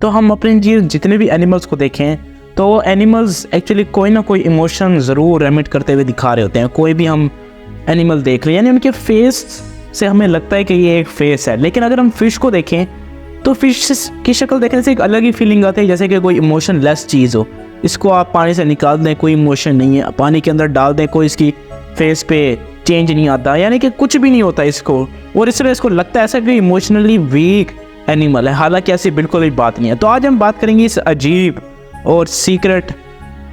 तो हम अपने जितने भी एनिमल्स को देखें तो वो एनिमल्स एक्चुअली कोई ना कोई इमोशन ज़रूर एमिट करते हुए दिखा रहे होते हैं। कोई भी हम एनिमल देख रहे हैं यानी उनके फेस से हमें लगता है कि ये एक फेस है। लेकिन अगर हम फ़िश को देखें तो फ़िश की शक्ल देखने से एक अलग ही फीलिंग आती है, जैसे कि कोई इमोशन लेस चीज़ हो। इसको आप पानी से निकाल दें, कोई इमोशन नहीं है, पानी के अंदर डाल दें, कोई इसकी फेस पे चेंज नहीं आता, यानी कि कुछ भी नहीं होता इसको, और इसलिए इसको लगता है ऐसा कि इमोशनली वीक एनिमल है। हालांकि ऐसी बिल्कुल भी बात नहीं है। तो आज हम बात करेंगे इस अजीब और सीक्रेट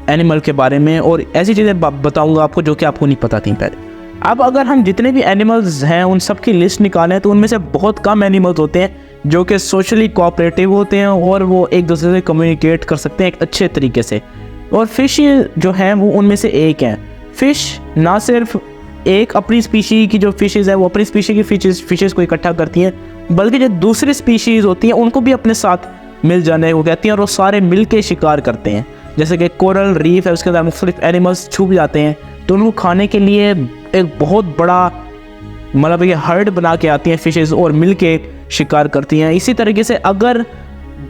एनिमल के बारे में, और ऐसी चीज़ें बताऊंगा आपको जो कि आपको नहीं पता थी पहले। अब अगर हम जितने भी एनिमल्स हैं उन सब की लिस्ट निकालें तो उनमें से बहुत कम एनिमल्स होते हैं जो कि सोशली कोऑपरेटिव होते हैं और वो एक दूसरे से कम्युनिकेट कर सकते हैं एक अच्छे तरीके से। और फिश जो हैं वो उनमें से एक हैं। फ़िश ना सिर्फ एक अपनी स्पीशीज़ की जो फिशेज़ है वो अपनी स्पीशीज़ की फिशेज़ को इकट्ठा करती हैं, बल्कि जो दूसरी स्पीशीज़ होती हैं उनको भी अपने साथ मिल जाने को कहती हैं, और वो सारे मिल के शिकार करते हैं। जैसे कि कोरल रीफ है, उसके अंदर मुख्तलिफ एनिमल्स छुप जाते हैं, तो उनको खाने के लिए एक बहुत बड़ा मतलब ये हर्ड बना के आती हैं फिशेज़ और मिल के शिकार करती हैं। इसी तरीके से अगर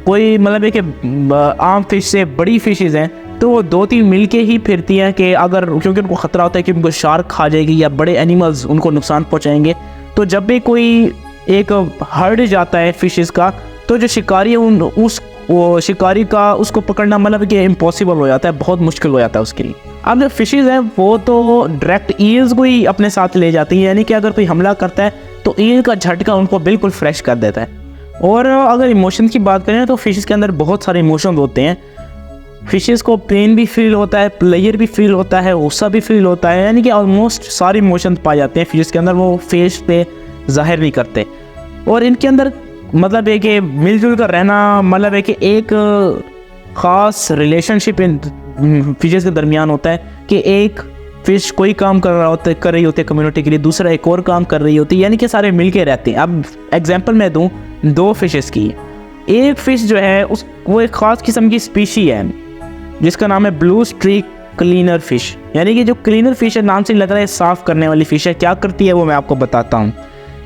कोई मतलब एक आम फिश से बड़ी फिशेज़ हैं तो वो 2-3 मिल के ही फिरती हैं कि अगर, क्योंकि उनको ख़तरा होता है कि उनको शार्क खा जाएगी या बड़े एनिमल्स उनको नुकसान पहुंचाएंगे। तो जब भी कोई एक हर्ड जाता है फिशेज़ का, तो जो शिकारी है वो शिकारी का उसको पकड़ना मतलब कि इम्पॉसिबल हो जाता है, बहुत मुश्किल हो जाता है उसके लिए। अब जो फिशेज़ हैं वो तो डायरेक्ट ईल्स को ही अपने साथ ले जाती हैं, यानी कि अगर कोई हमला करता है तो ईल का झटका उनको बिल्कुल फ्रेश कर देता है। और अगर इमोशंस की बात करें तो फिशेज़ के अंदर बहुत सारे इमोशंस होते हैं। फिशेज़ को पेन भी फील होता है, प्लेजर भी फील होता है, गुस्सा भी फील होता है, यानी कि ऑलमोस्ट सारे इमोशंस पाए जाते हैं फिशेज़ के अंदर, वो फेस पे जाहिर नहीं करते। और इनके अंदर मतलब है कि मिलजुल कर रहना मतलब है कि एक ख़ास रिलेशनशिप इन फिशेज़ के दरमियान होता है कि एक फ़िश कोई काम कर रही होती है कम्युनिटी के लिए, दूसरा एक और काम कर रही होती है, यानी कि सारे मिल के रहते हैं। अब एग्जांपल मैं दूं 2 फिशेज़ की। एक फ़िश जो है वो एक ख़ास किस्म की स्पीशी है जिसका नाम है ब्लू स्ट्रीक क्लीनर फ़िश, यानी कि जो क्लीनर फ़िश है नाम से लग रहा है साफ़ करने वाली फ़िश है। क्या करती है वो मैं आपको बताता हूँ।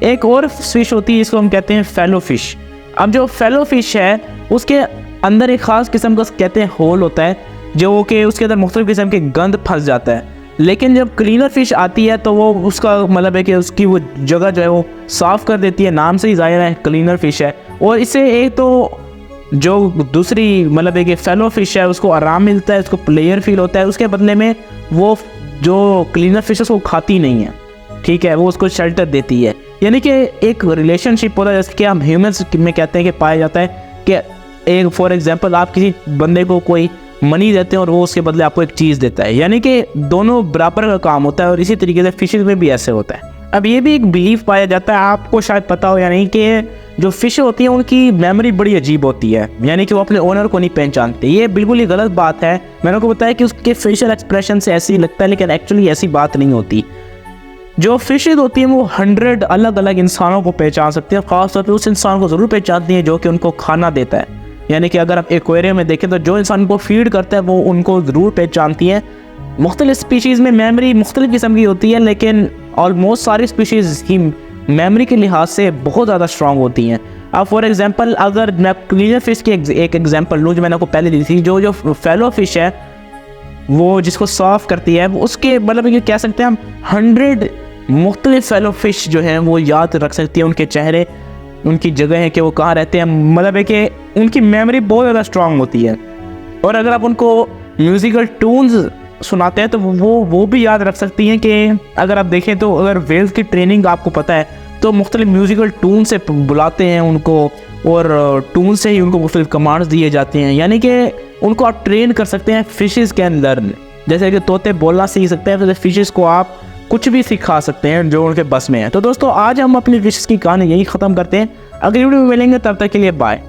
एक और फ़िश होती है, इसको हम कहते हैं फेलो फ़िश। अब जो फेलो फ़िश है उसके अंदर एक ख़ास किस्म का कहते हैं होल होता है, जो कि उसके अंदर मुख्तलिफ़ किस्म के गंद फंस जाता है। लेकिन जब क्लीनर फ़िश आती है तो वो उसका मतलब है कि उसकी वो जगह जो है वो साफ़ कर देती है, नाम से ही ज़ाहिर है क्लीनर फ़िश है। और इससे एक तो जो दूसरी मतलब है कि फेलो फ़िश है उसको आराम मिलता है, उसको प्लेयर फील होता है, उसके बदले में वो जो क्लीनर फ़िश है उसको खाती नहीं है, ठीक है, वो उसको शेल्टर देती है। यानी कि एक रिलेशनशिप होता है जैसे कि हम ह्यूमंस में कहते हैं कि पाया जाता है कि एक फॉर एग्जांपल आप किसी बंदे को कोई मनी देते हैं और वो उसके बदले आपको एक चीज़ देता है, यानी कि दोनों बराबर का काम होता है। और इसी तरीके से फिशेज़ में भी ऐसे होता है। अब ये भी एक बिलीफ पाया जाता है, आपको शायद पता हो या नहीं, कि जो फ़िश होती हैं उनकी मेमोरी बड़ी अजीब होती है, यानी कि वो अपने ओनर को नहीं पहचानते। ये बिल्कुल ही गलत बात है। मैंने आपको बताया कि उसके फेशियल एक्सप्रेशन से ऐसी लगता है, लेकिन एक्चुअली ऐसी बात नहीं होती। जो फिशेज़ होती हैं वो 100 अलग अलग इंसानों को पहचान सकती हैं, ख़ासतौर पर उस इंसान को ज़रूर पहचानती हैं जो कि उनको खाना देता है। यानी कि अगर आप एक्वेरियम में देखें तो जो इंसान को फीड करता है वो उनको ज़रूर पहचानती हैं। मुख्तलिफ स्पीशीज़ में मेमोरी मुख्तलिफ किस्म की होती है, लेकिन ऑलमोस्ट सारी स्पीशीज़ की मेमोरी के लिहाज से बहुत ज़्यादा स्ट्रॉन्ग होती हैं। अब फॉर एग्जांपल अगर मैं क्लीनर फ़िश की एक एग्जांपल लूँ जो मैंने आपको पहले दी थी, जो फेलो फ़िश है वो जिसको साफ़ करती है, उसके मतलब ये कह सकते हैं हम 100 मुख्तलिफ फेलो फ़िश जो हैं वो याद रख सकती है, उनके चेहरे, उनकी जगह है कि वो कहाँ रहते हैं, मतलब है कि उनकी मेमोरी बहुत ज़्यादा स्ट्रॉन्ग होती है। और अगर आप उनको म्यूज़िकल टून्स सुनाते हैं तो वो भी याद रख सकती हैं कि अगर आप देखें तो अगर वेल्स की ट्रेनिंग आपको पता है तो मुख्तलिफ म्यूज़िकल टून से बुलाते हैं उनको, और टून से ही उनको मुख्तलिफ कमांड्स दिए जाते हैं, यानी कि उनको आप ट्रेन कर सकते हैं फ़िशेज़ के अंदर। जैसे कि तोते बोलना सीख सकते हैं, तो फ़िशेज़ को आप कुछ भी सिखा सकते हैं जो उनके बस में है। तो दोस्तों आज हम अपनी फिशेज़ की कहानी यही ख़त्म करते हैं। अगली वीडियो में मिलेंगे, तब तक के लिए बाय।